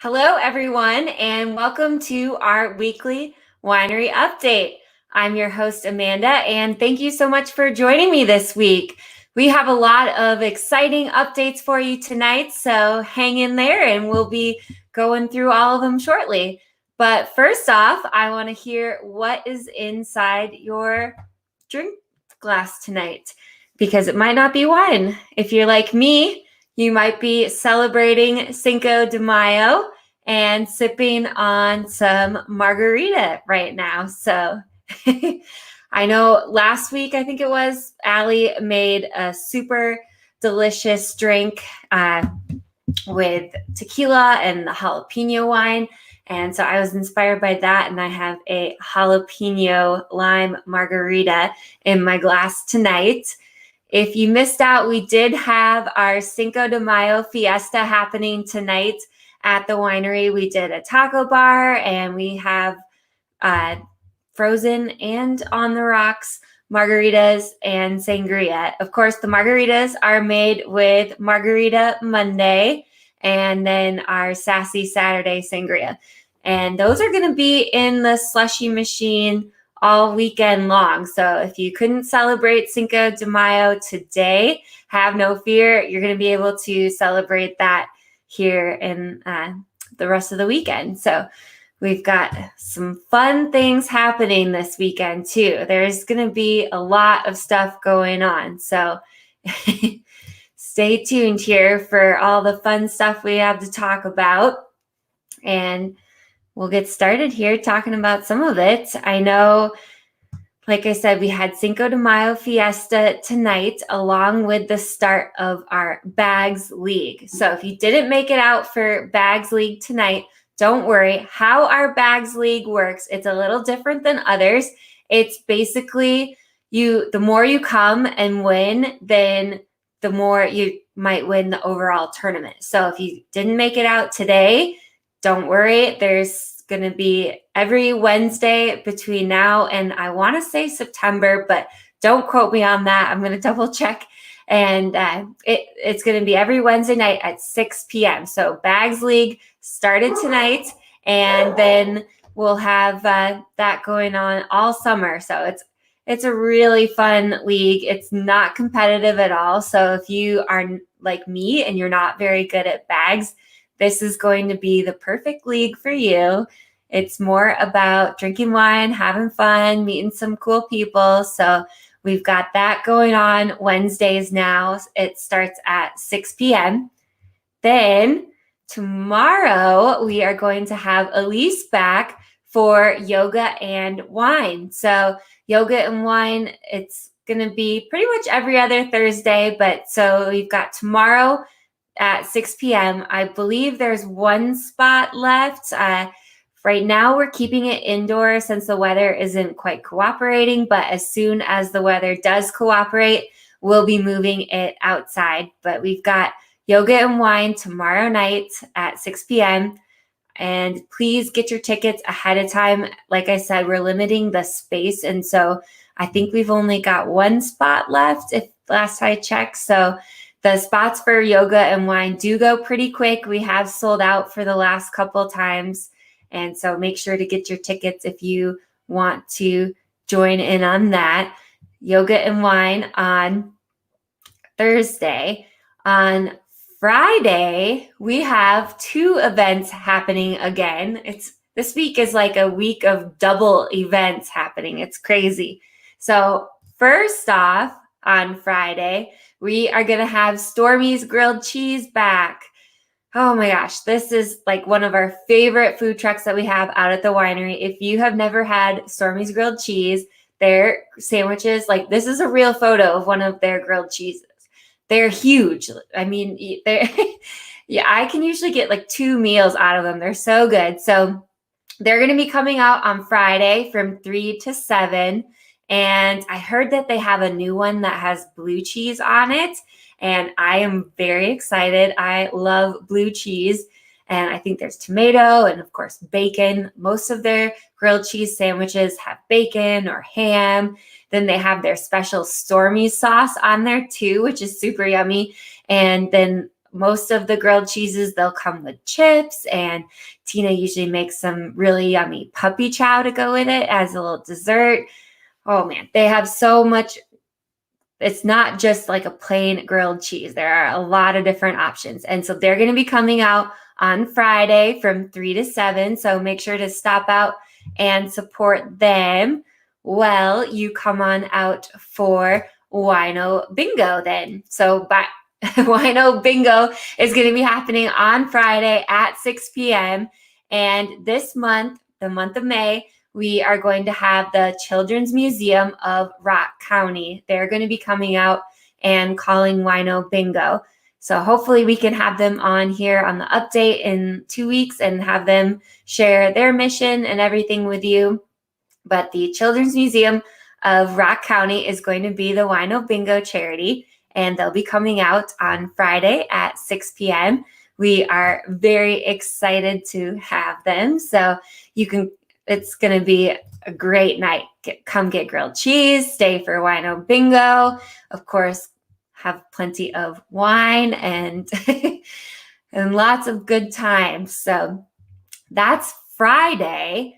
Hello, everyone, and welcome to our weekly winery update. I'm your host, Amanda, and thank you so much for joining me this week. We have a lot of exciting updates for you tonight, so hang in there and we'll be going through all of them shortly. But first off, I want to hear what is inside your drink glass tonight, because it might not be wine. If you're like me, you might be celebrating Cinco de Mayo and sipping on some margarita right now. So I know last week, I think it was, Allie made a super delicious drink with tequila and the jalapeno wine. And so I was inspired by that, and I have a jalapeno lime margarita in my glass tonight. If you missed out, we did have our Cinco de Mayo fiesta happening tonight at the winery. We did a taco bar, and we have frozen and on the rocks margaritas and sangria. Of course, the margaritas are made with Margarita Monday and then our Sassy Saturday sangria. And those are going to be in the slushy machine all weekend long. So if you couldn't celebrate Cinco de Mayo today, have no fear. You're going to be able to celebrate that here in the rest of the weekend. So we've got some fun things happening this weekend too. There's going to be a lot of stuff going on. So stay tuned here for all the fun stuff we have to talk about. And we'll get started here talking about some of it. I know, like I said, we had Cinco de Mayo fiesta tonight, along with the start of our Bags League. So if you didn't make it out for Bags League tonight, don't worry. How our Bags League works, it's a little different than others. It's basically the more you come and win, then the more you might win the overall tournament. So if you didn't make it out today, don't worry. There's going to be every Wednesday between now and I want to say September, but don't quote me on that. I'm going to double check. And it's going to be every Wednesday night at 6 p.m. So Bags League started tonight, and then we'll have that going on all summer. So it's a really fun league. It's not competitive at all. So if you are like me and you're not very good at bags, this is going to be the perfect league for you. It's more about drinking wine, having fun, meeting some cool people. So we've got that going on Wednesdays now. It starts at 6 p.m. Then tomorrow, we are going to have Elise back for yoga and wine. So yoga and wine, it's going to be pretty much every other Thursday. But so we've got tomorrow at 6 p.m. I believe there's one spot left. Right now, we're keeping it indoor since the weather isn't quite cooperating. But as soon as the weather does cooperate, we'll be moving it outside. But we've got yoga and wine tomorrow night at 6 p.m. And please get your tickets ahead of time. Like I said, we're limiting the space. And so I think we've only got one spot left, if last I checked. So the spots for yoga and wine do go pretty quick. We have sold out for the last couple times. And so make sure to get your tickets if you want to join in on that. Yoga and wine on Thursday. On Friday, we have two events happening again. This week is like a week of double events happening. It's crazy. So first off, on Friday, we are going to have Stormy's Grilled Cheese back. Oh my gosh, this is like one of our favorite food trucks that we have out at the winery. If you have never had Stormy's Grilled Cheese, their sandwiches, like this is a real photo of one of their grilled cheeses. They're huge. I mean, yeah, I can usually get like 2 meals out of them. They're so good. So they're going to be coming out on Friday from 3 to 7. And I heard that they have a new one that has blue cheese on it. And I am very excited. I love blue cheese. And I think there's tomato and, of course, bacon. Most of their grilled cheese sandwiches have bacon or ham. Then they have their special Stormy sauce on there, too, which is super yummy. And then most of the grilled cheeses, they'll come with chips, and Tina usually makes some really yummy puppy chow to go with it as a little dessert. Oh man, they have so much. It's not just like a plain grilled cheese. There are a lot of different options. And so they're going to be coming out on Friday from 3 to 7. So make sure to stop out and support them. Well, you come on out for Wino Bingo then. So Wino Bingo is going to be happening on Friday at 6 p.m. And this month, the month of May, we are going to have the Children's Museum of Rock County. They're going to be coming out and calling Wino Bingo. So hopefully we can have them on here on the update in 2 weeks and have them share their mission and everything with you. But the Children's Museum of Rock County is going to be the Wino Bingo charity, and they'll be coming out on Friday at 6 p.m. We are very excited to have them. So it's going to be a great night. Come get grilled cheese, stay for Wino Bingo. Of course, have plenty of wine and, and lots of good times. So that's Friday.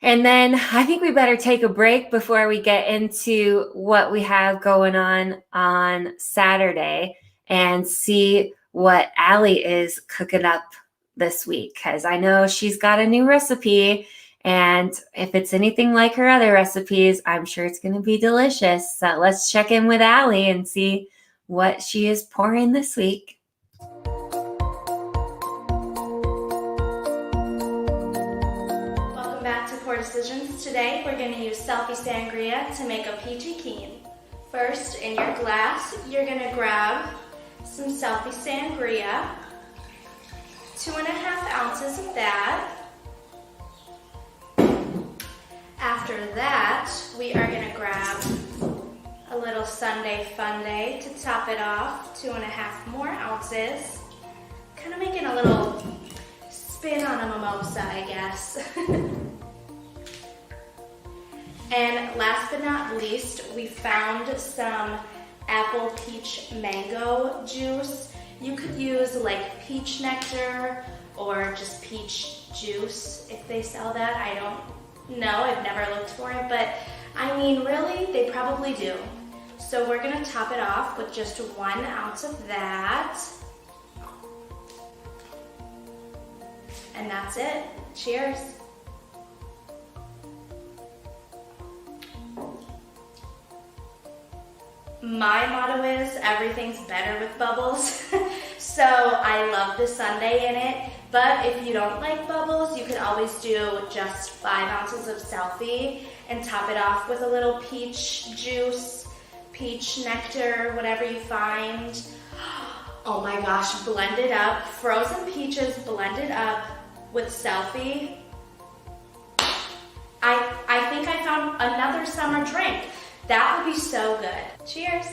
And then I think we better take a break before we get into what we have going on Saturday and see what Allie is cooking up this week, because I know she's got a new recipe. And if it's anything like her other recipes, I'm sure it's going to be delicious. So let's check in with Allie and see what she is pouring this week. Decisions. Today we're going to use selfie sangria to make a peachy keen. First, in your glass, you're going to grab some selfie sangria, 2.5 ounces of that. After that, we are going to grab a little Sunday Funday to top it off, 2.5 more ounces. Kind of making a little spin on a mimosa, I guess. And last but not least, we found some apple peach mango juice. You could use like peach nectar or just peach juice if they sell that. I don't know, I've never looked for it, but I mean, really, they probably do. So we're gonna top it off with just 1 ounce of that. And that's it. Cheers. My motto is everything's better with bubbles. So I love the sundae in it, but if you don't like bubbles, you can always do just 5 ounces of selfie and top it off with a little peach juice, peach nectar, whatever you find. Oh my gosh, blend it up. Frozen peaches blended up with selfie. I think I found another summer drink. That would be so good. Cheers.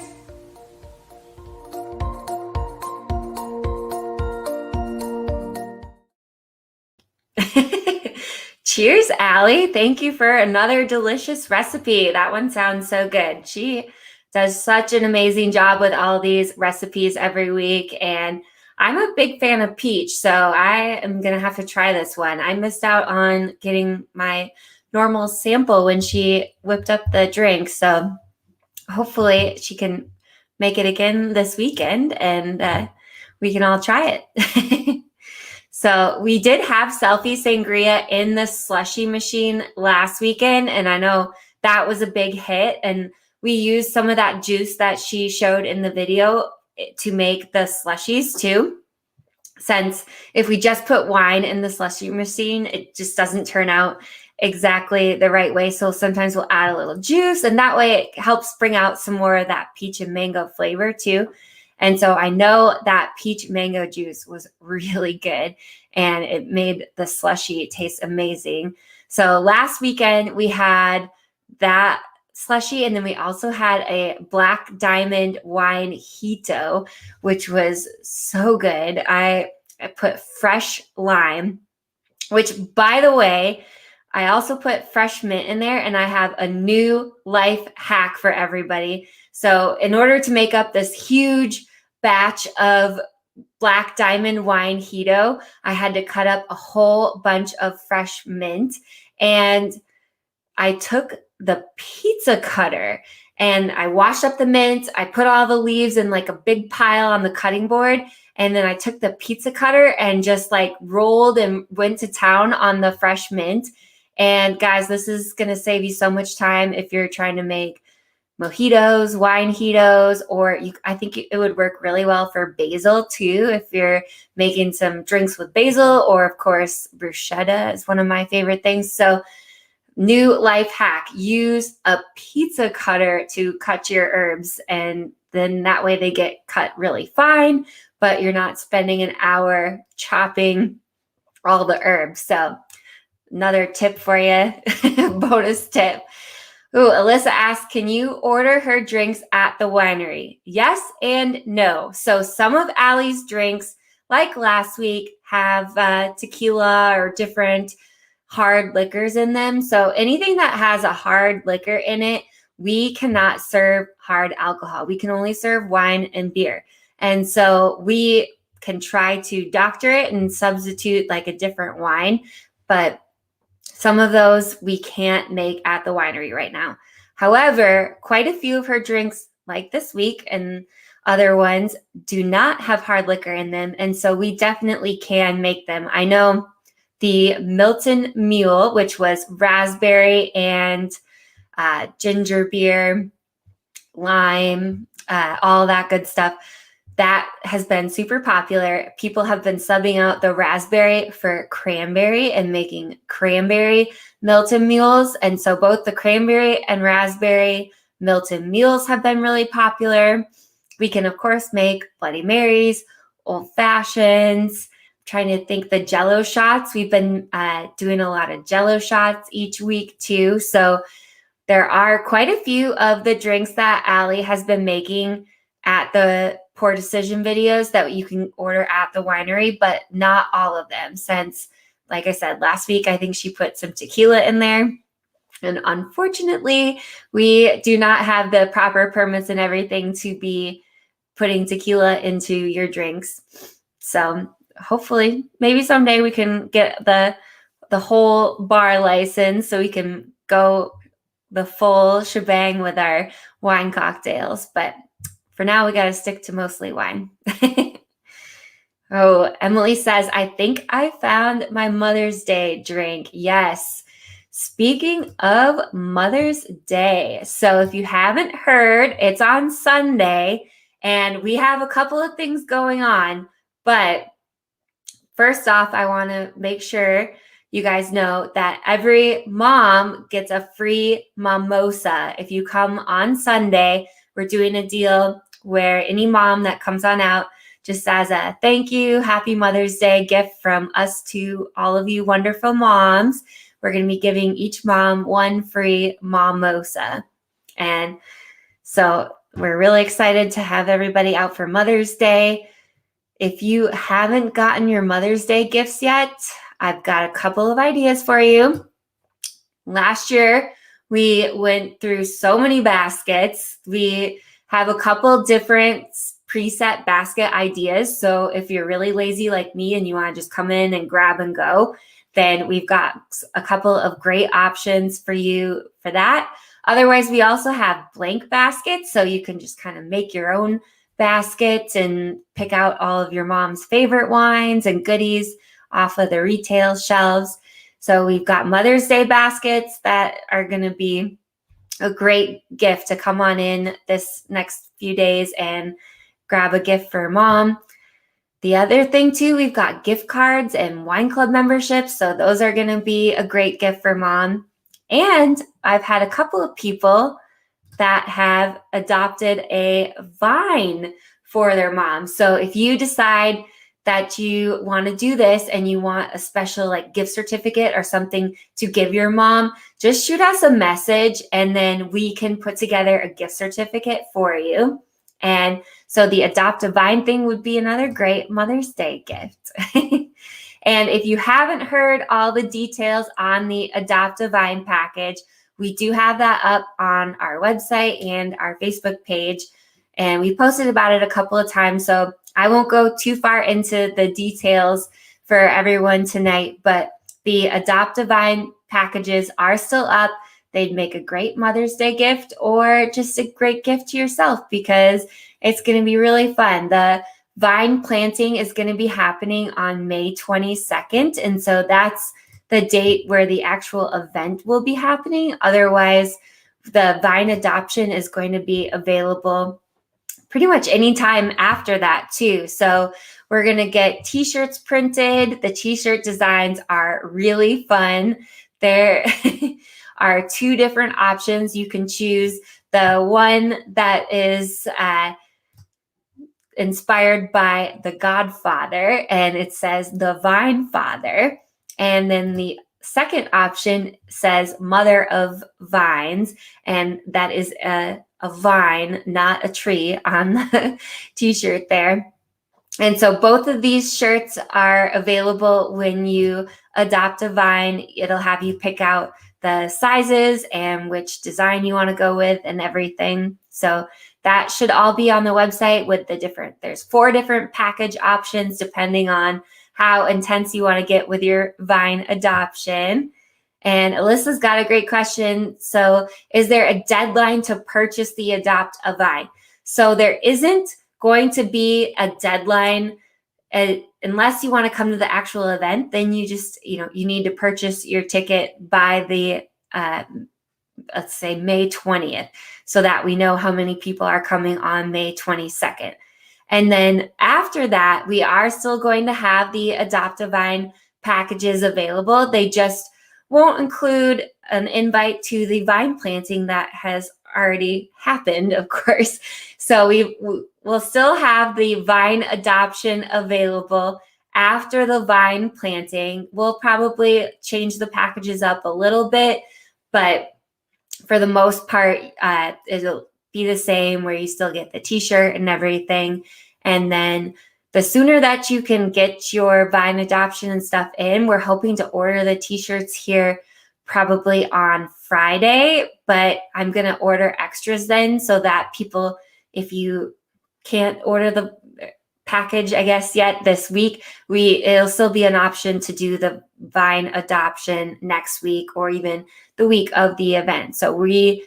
Cheers, Allie. Thank you for another delicious recipe. That one sounds so good. She does such an amazing job with all these recipes every week. And I'm a big fan of peach, so I am going to have to try this one. I missed out on getting my normal sample when she whipped up the drink. So hopefully she can make it again this weekend and we can all try it. So we did have selfie sangria in the slushy machine last weekend, and I know that was a big hit. And we used some of that juice that she showed in the video to make the slushies too. Since if we just put wine in the slushy machine, it just doesn't turn out exactly the right way. So sometimes we'll add a little juice, and that way it helps bring out some more of that peach and mango flavor too. And so I know that peach mango juice was really good, and it made the slushy taste amazing. So last weekend we had that slushy, and then we also had a black diamond wine hito, which was so good. I put fresh lime, which, by the way, I also put fresh mint in there, and I have a new life hack for everybody. So in order to make up this huge batch of Black Diamond wine Hito, I had to cut up a whole bunch of fresh mint, and I took the pizza cutter and I washed up the mint. I put all the leaves in like a big pile on the cutting board. And then I took the pizza cutter and just like rolled and went to town on the fresh mint. And guys, this is going to save you so much time if you're trying to make mojitos, wine hitos, or I think it would work really well for basil too. If you're making some drinks with basil, or of course, bruschetta is one of my favorite things. So new life hack, use a pizza cutter to cut your herbs, and then that way they get cut really fine, but you're not spending an hour chopping all the herbs. So another tip for you, bonus tip. Ooh, Alyssa asks, can you order her drinks at the winery? Yes and no. So some of Allie's drinks, like last week, have tequila or different hard liquors in them. So anything that has a hard liquor in it, we cannot serve hard alcohol. We can only serve wine and beer. And so we can try to doctor it and substitute like a different wine, but some of those we can't make at the winery right now. However, quite a few of her drinks, like this week and other ones, do not have hard liquor in them. And so we definitely can make them. I know the Milton Mule, which was raspberry and ginger beer, lime, all that good stuff, that has been super popular. People have been subbing out the raspberry for cranberry and making cranberry Milton Mules. And so both the cranberry and raspberry Milton Mules have been really popular. We can, of course, make Bloody Marys, old fashions. Trying to think, the Jello shots. We've been doing a lot of Jello shots each week too. So there are quite a few of the drinks that Allie has been making at the Poor Decision videos that you can order at the winery, but not all of them, since, like I said, last week, I think she put some tequila in there. And unfortunately, we do not have the proper permits and everything to be putting tequila into your drinks. So hopefully, maybe someday we can get the whole bar license so we can go the full shebang with our wine cocktails. But for now, we got to stick to mostly wine. Oh, Emily says, I think I found my Mother's Day drink. Yes. Speaking of Mother's Day, so if you haven't heard, it's on Sunday, and we have a couple of things going on. But first off, I want to make sure you guys know that every mom gets a free mimosa. If you come on Sunday, we're doing a deal where any mom that comes on out, just as a thank you, happy Mother's Day gift from us to all of you wonderful moms, we're going to be giving each mom one free mimosa. And so we're really excited to have everybody out for Mother's Day. If you haven't gotten your Mother's Day gifts yet, I've got a couple of ideas for you. Last year, we went through so many baskets. We have a couple different preset basket ideas. So if you're really lazy like me and you want to just come in and grab and go, then we've got a couple of great options for you for that. Otherwise, we also have blank baskets. So you can just kind of make your own basket and pick out all of your mom's favorite wines and goodies off of the retail shelves. So we've got Mother's Day baskets that are going to be a great gift to come on in this next few days and grab a gift for mom. The other thing too, we've got gift cards and wine club memberships. So those are going to be a great gift for mom. And I've had a couple of people that have adopted a vine for their mom. So if you decide that you want to do this and you want a special like gift certificate or something to give your mom, just shoot us a message and then we can put together a gift certificate for you. And so the Adopt a Vine thing would be another great Mother's Day gift. And if you haven't heard all the details on the Adopt a Vine package, we do have that up on our website and our Facebook page. And we posted about it a couple of times. So I won't go too far into the details for everyone tonight, but the Adopt a Vine packages are still up. They'd make a great Mother's Day gift or just a great gift to yourself because it's going to be really fun. The vine planting is going to be happening on May 22nd. And so that's the date where the actual event will be happening. Otherwise, the vine adoption is going to be available pretty much anytime after that too. So we're going to get t-shirts printed. The t-shirt designs are really fun. There are 2 different options. You can choose the one that is inspired by The Godfather, and it says The Vine Father. And then the second option says Mother of Vines, and that is a vine, not a tree, on the t-shirt there. And so both of these shirts are available when you adopt a vine. It'll have you pick out the sizes and which design you want to go with and everything. So that should all be on the website with there's 4 different package options depending on how intense you want to get with your vine adoption. And Alyssa's got a great question. So is there a deadline to purchase the Adopt a Vine? So there isn't going to be a deadline unless you want to come to the actual event. Then you just, you need to purchase your ticket by the, let's say May 20th, so that we know how many people are coming on May 22nd. And then after that, we are still going to have the Adopt a Vine packages available. They just won't include an invite to the vine planting that has already happened, of course. So we'll still have the vine adoption available after the vine planting. We'll probably change the packages up a little bit, but for the most part, it'll be the same where you still get the t-shirt and everything. And then the sooner that you can get your vine adoption and stuff in, we're hoping to order the t-shirts here probably on Friday, but I'm going to order extras then so that people, if you can't order the package, I guess, yet this week, it'll still be an option to do the vine adoption next week or even the week of the event. So we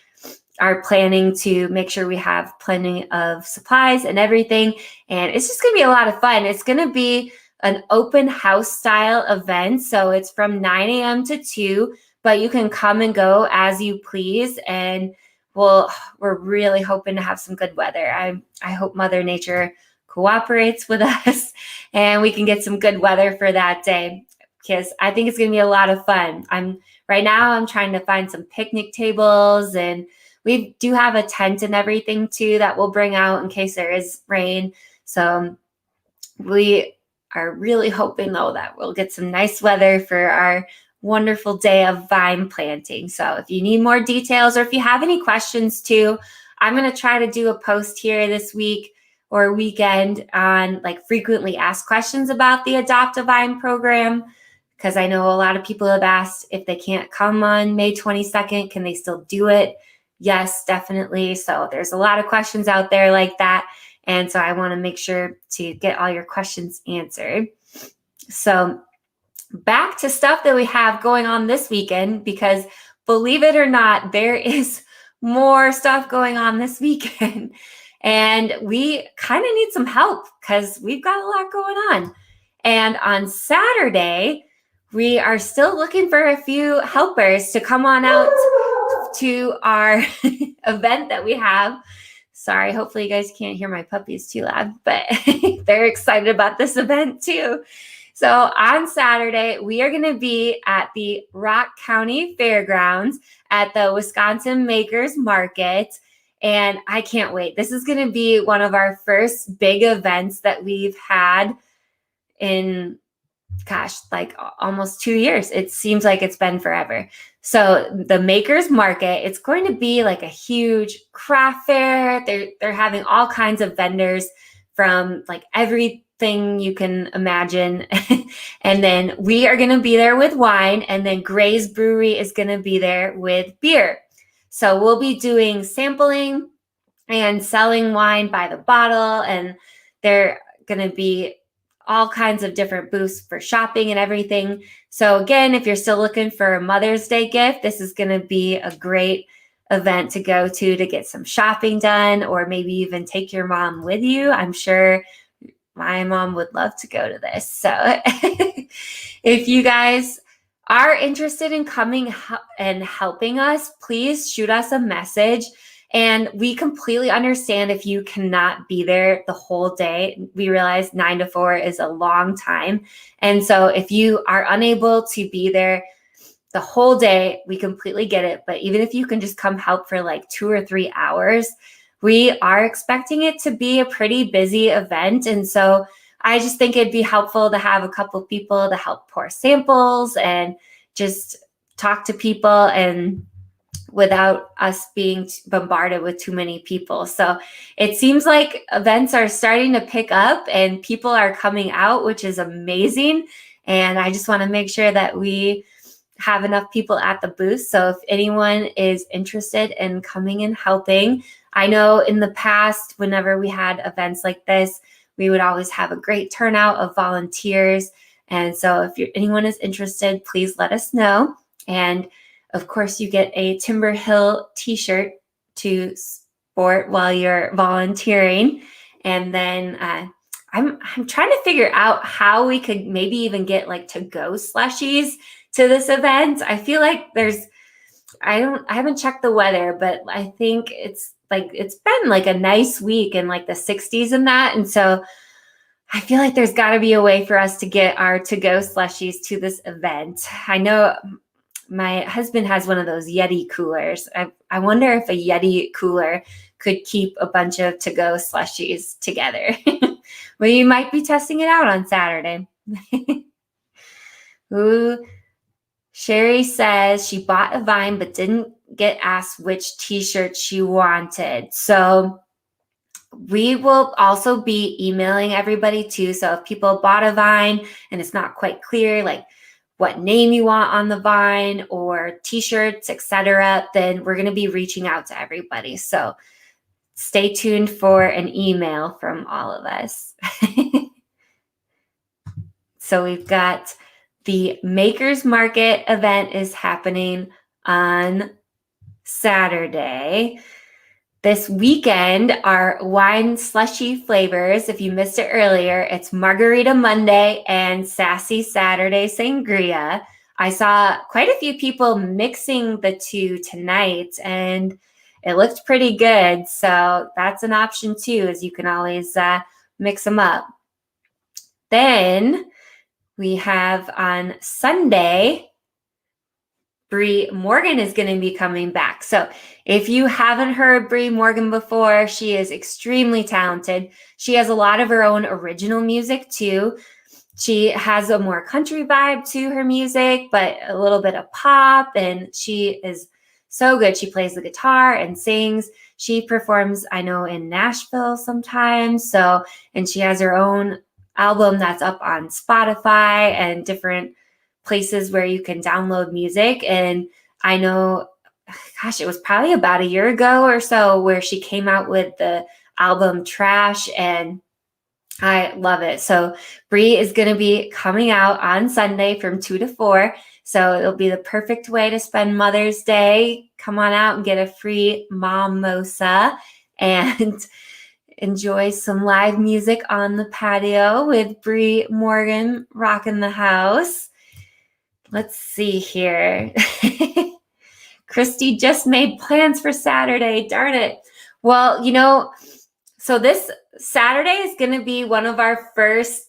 are planning to make sure we have plenty of supplies and everything. And it's just going to be a lot of fun. It's going to be an open house style event. So it's from 9 a.m. to 2, but you can come and go as you please. And we're really hoping to have some good weather. I hope Mother Nature cooperates with us and we can get some good weather for that day, because I think it's going to be a lot of fun. Right now I'm trying to find some picnic tables, and we do have a tent and everything too that we'll bring out in case there is rain. So we are really hoping though that we'll get some nice weather for our wonderful day of vine planting. So if you need more details or if you have any questions too, I'm going to try to do a post here this week or weekend on like frequently asked questions about the Adopt a Vine program, because I know a lot of people have asked if they can't come on May 22nd, can they still do it? Yes, definitely. So there's a lot of questions out there like that. And so I want to make sure to get all your questions answered. So back to stuff that we have going on this weekend, because believe it or not, there is more stuff going on this weekend. And we kind of need some help because we've got a lot going on. And on Saturday, we are still looking for a few helpers to come on out to our event that we have. Sorry, hopefully you guys can't hear my puppies too loud, but they're excited about this event too. So on Saturday, we are going to be at the Rock County Fairgrounds at the Wisconsin Makers Market. And I can't wait. This is going to be one of our first big events that we've had in, like almost 2 years. It seems like it's been forever. So the Makers Market, it's going to be like a huge craft fair. They're having all kinds of vendors from like everything you can imagine. And then we are going to be there with wine, and then Gray's Brewery is going to be there with beer. So we'll be doing sampling and selling wine by the bottle, and they're going to be all kinds of different booths for shopping and everything. So again, if you're still looking for a Mother's Day gift, this is going to be a great event to go to get some shopping done, or maybe even take your mom with you. I'm sure my mom would love to go to this. So if you guys are interested in coming and helping us, please shoot us a message. And we completely understand if you cannot be there the whole day. We realize 9 to 4 is a long time. And so if you are unable to be there the whole day, we completely get it. But even if you can just come help for like 2 or 3 hours, we are expecting it to be a pretty busy event. And so I just think it'd be helpful to have a couple people to help pour samples and just talk to people, and without us being bombarded with too many people. So it seems like events are starting to pick up and people are coming out, which is amazing. And I just want to make sure that we have enough people at the booth. So if anyone is interested in coming and helping, I know in the past, whenever we had events like this, we would always have a great turnout of volunteers. And so if anyone is interested, please let us know. And of course, you get a Timber Hill t-shirt to sport while you're volunteering. And then I'm trying to figure out how we could maybe even get like to-go slushies to this event. I feel like I haven't checked the weather, but I think it's been like a nice week in like the 60s and that. And so I feel like there's got to be a way for us to get our to-go slushies to this event. I know my husband has one of those Yeti coolers. I wonder if a Yeti cooler could keep a bunch of to-go slushies together. Well, you might be testing it out on Saturday. Ooh, Sherry says she bought a Vine but didn't get asked which t-shirt she wanted. So we will also be emailing everybody too. So if people bought a Vine and it's not quite clear, like what name you want on the Vine or t-shirts, etc., then we're going to be reaching out to everybody. So stay tuned for an email from all of us. So we've got the Makers Market event is happening on Saturday. This weekend are wine slushy flavors. If you missed it earlier, it's Margarita Monday and Sassy Saturday Sangria. I saw quite a few people mixing the two tonight, and it looked pretty good. So that's an option too, as you can always mix them up. Then we have on Sunday, Brie Morgan is going to be coming back. So if you haven't heard Brie Morgan before, she is extremely talented. She has a lot of her own original music too. She has a more country vibe to her music, but a little bit of pop, and she is so good. She plays the guitar and sings. She performs, I know, in Nashville sometimes. So, and she has her own album that's up on Spotify and different places where you can download music. And I know, gosh, it was probably about a year ago or so where she came out with the album Trash, and I love it. So Brie is going to be coming out on Sunday from 2 to 4. So it'll be the perfect way to spend Mother's Day. Come on out and get a free mimosa and enjoy some live music on the patio with Brie Morgan rocking the house. Let's see here. Christy just made plans for Saturday. Darn it. Well, so this Saturday is going to be one of our first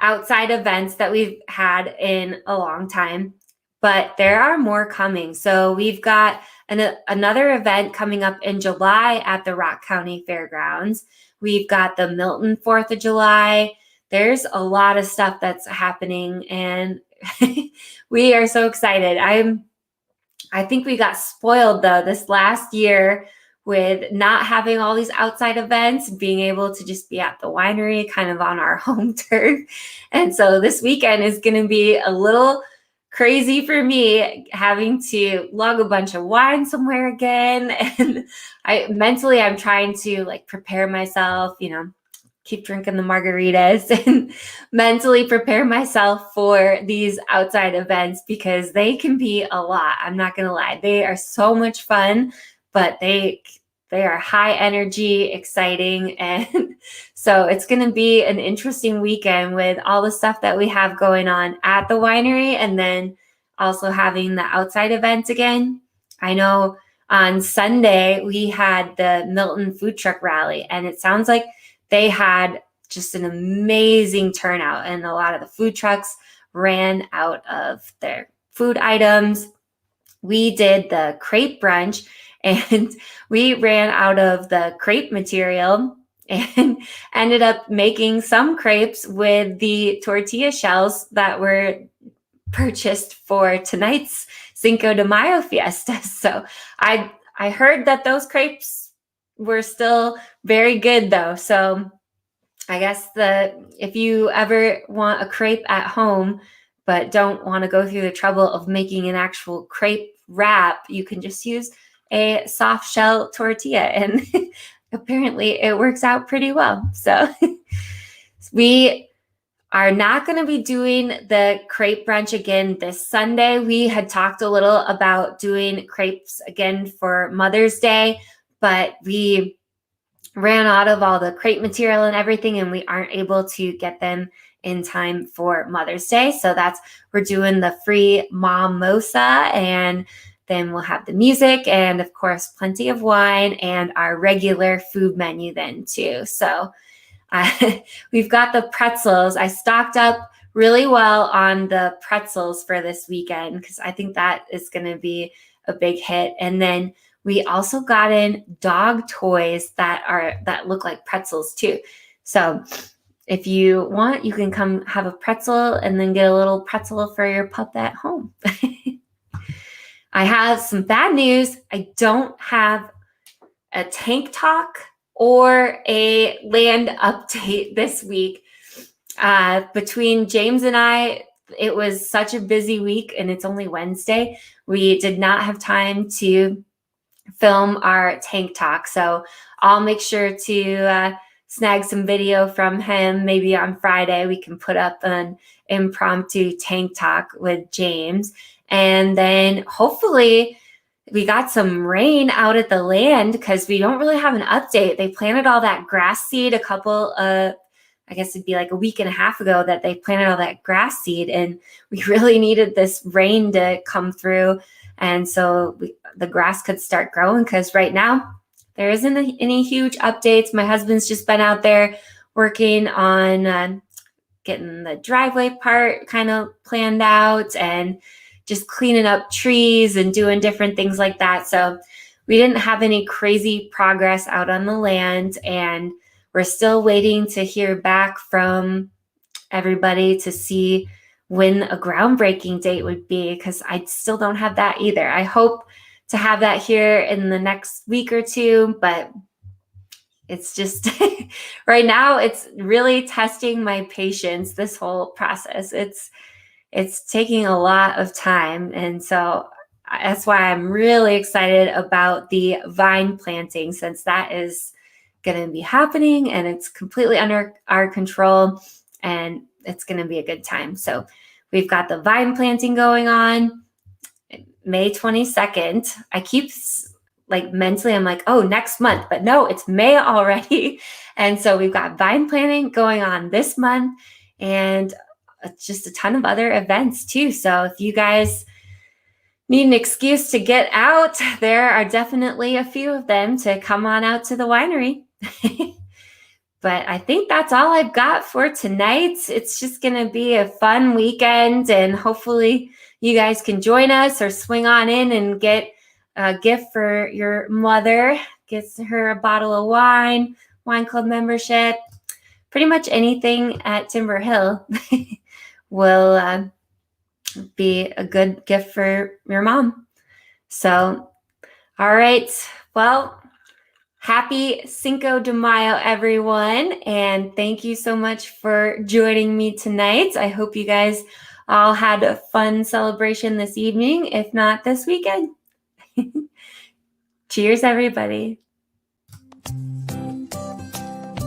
outside events that we've had in a long time, but there are more coming. So we've got another event coming up in July at the Rock County Fairgrounds. We've got the Milton 4th of July. There's a lot of stuff that's happening, and we are so excited. I think we got spoiled though this last year with not having all these outside events, being able to just be at the winery kind of on our home turf. And so this weekend is going to be a little crazy for me, having to lug a bunch of wine somewhere again. And I'm trying to like prepare myself, keep drinking the margaritas and mentally prepare myself for these outside events because they can be a lot. I'm not going to lie. They are so much fun, but they are high energy, exciting. And so it's going to be an interesting weekend with all the stuff that we have going on at the winery and then also having the outside events again. I know on Sunday we had the Milton food truck rally, and it sounds like they had just an amazing turnout, and a lot of the food trucks ran out of their food items. We did the crepe brunch, and we ran out of the crepe material and ended up making some crepes with the tortilla shells that were purchased for tonight's Cinco de Mayo fiesta. So I heard that those crepes were still very good though. So I guess if you ever want a crepe at home, but don't want to go through the trouble of making an actual crepe wrap, you can just use a soft shell tortilla, and apparently it works out pretty well. So we are not going to be doing the crepe brunch again this Sunday. We had talked a little about doing crepes again for Mother's Day, but we ran out of all the crepe material and everything, and we aren't able to get them in time for Mother's Day. So we're doing the free Mom-mosa, and then we'll have the music and of course plenty of wine and our regular food menu then too. So we've got the pretzels. I stocked up really well on the pretzels for this weekend because I think that is going to be a big hit. And then we also got in dog toys that look like pretzels too. So if you want, you can come have a pretzel and then get a little pretzel for your pup at home. I have some bad news. I don't have a tank talk or a land update this week. Between James and I, it was such a busy week, and it's only Wednesday. We did not have time to film our tank talk. So I'll make sure to snag some video from him. Maybe on Friday we can put up an impromptu tank talk with James. And then hopefully we got some rain out at the land because we don't really have an update. They planted all that grass seed I guess it'd be like a week and a half ago that they planted all that grass seed, and we really needed this rain to come through. And so the grass could start growing because right now there isn't any huge updates. My husband's just been out there working on getting the driveway part kind of planned out and just cleaning up trees and doing different things like that. So we didn't have any crazy progress out on the land, and we're still waiting to hear back from everybody to see when a groundbreaking date would be, because I still don't have that either. I hope to have that here in the next week or two, but it's just right now it's really testing my patience, this whole process. It's taking a lot of time, and so that's why I'm really excited about the vine planting, since that is going to be happening and it's completely under our control and it's going to be a good time. So we've got the vine planting going on May 22nd. I keep mentally, I'm like, oh, next month, but no, it's May already. And so we've got vine planting going on this month and just a ton of other events too. So if you guys need an excuse to get out, there are definitely a few of them to come on out to the winery. But I think that's all I've got for tonight. It's just going to be a fun weekend, and hopefully you guys can join us or swing on in and get a gift for your mother. Get her a bottle of wine club membership, pretty much anything at Timber Hill will be a good gift for your mom. So, all right. Well, happy Cinco de Mayo, everyone. And thank you so much for joining me tonight. I hope you guys all had a fun celebration this evening, if not this weekend. Cheers, everybody.